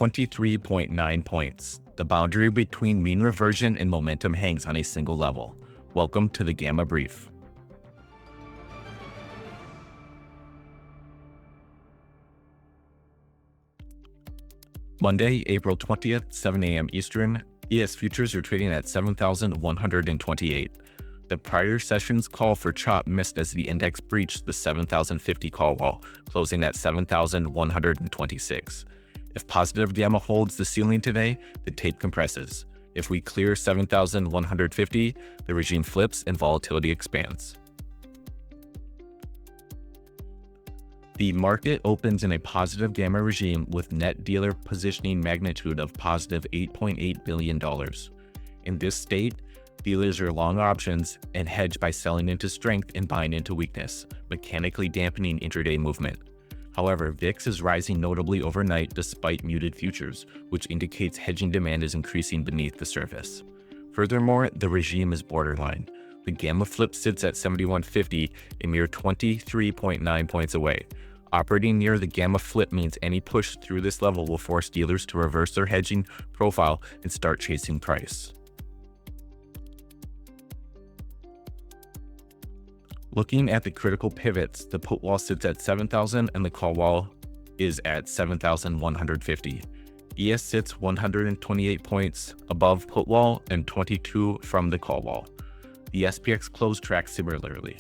23.9 points. The boundary between mean reversion and momentum hangs on a single level. Welcome to the Gamma Brief. Monday, April 20th, 7 a.m. Eastern, ES futures are trading at 7,128. The prior session's call for chop missed as the index breached the 7,050 call wall, closing at 7,126. If positive gamma holds the ceiling today, the tape compresses. If we clear 7,150, the regime flips and volatility expands. The market opens in a positive gamma regime with net dealer positioning magnitude of positive $8.8 billion. In this state, dealers are long options and hedge by selling into strength and buying into weakness, mechanically dampening intraday movement. However, VIX is rising notably overnight despite muted futures, which indicates hedging demand is increasing beneath the surface. Furthermore, the regime is borderline. The gamma flip sits at 7150, a mere 23.9 points away. Operating near the gamma flip means any push through this level will force dealers to reverse their hedging profile and start chasing price. Looking at the critical pivots, the put wall sits at 7,000 and the call wall is at 7,150. ES sits 128 points above put wall and 22 from the call wall. The SPX close tracks similarly.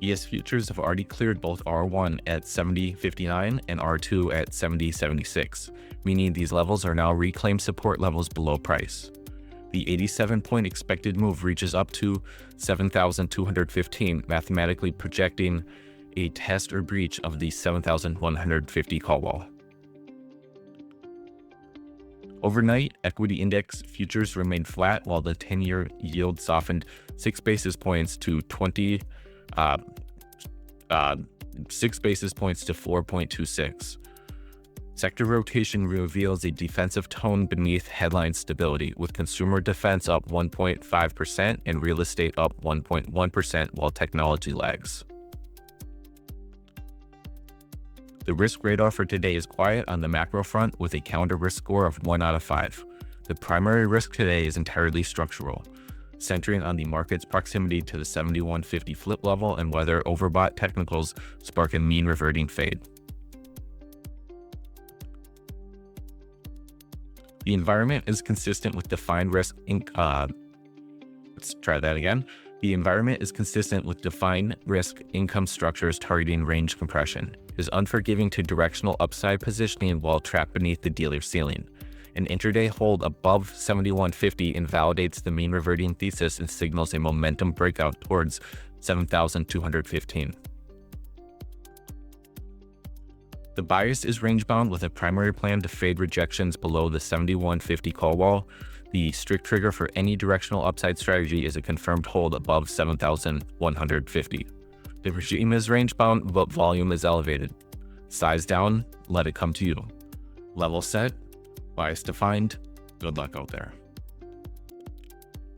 ES futures have already cleared both R1 at 70.59 and R2 at 70.76, meaning these levels are now reclaimed support levels below price. The 87-point expected move reaches up to 7,215, mathematically projecting a test or breach of the 7,150 call wall. Overnight, equity index futures remained flat while the 10-year yield softened 6 basis points to 4.26. Sector rotation reveals a defensive tone beneath headline stability, with consumer defense up 1.5% and real estate up 1.1% while technology lags. The risk radar for today is quiet on the macro front with a calendar risk score of 1 out of 5. The primary risk today is entirely structural, centering on the market's proximity to the 7150 flip level and whether overbought technicals spark a mean reverting fade. The environment is consistent with defined risk. The environment is consistent with defined risk income structures targeting range compression. It is unforgiving to directional upside positioning while trapped beneath the dealer ceiling. An intraday hold above 7150 invalidates the mean reverting thesis and signals a momentum breakout towards 7,215. The bias is range-bound with a primary plan to fade rejections below the 7150 call wall. The strict trigger for any directional upside strategy is a confirmed hold above 7,150. The regime is range-bound, but volume is elevated. Size down, let it come to you. Level set, bias defined, good luck out there.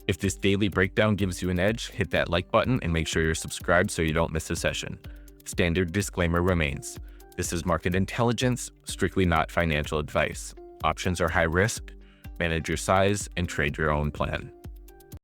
If this daily breakdown gives you an edge, hit that like button and make sure you're subscribed so you don't miss a session. Standard disclaimer remains. This is market intelligence, strictly not financial advice. Options are high risk. Manage your size and trade your own plan.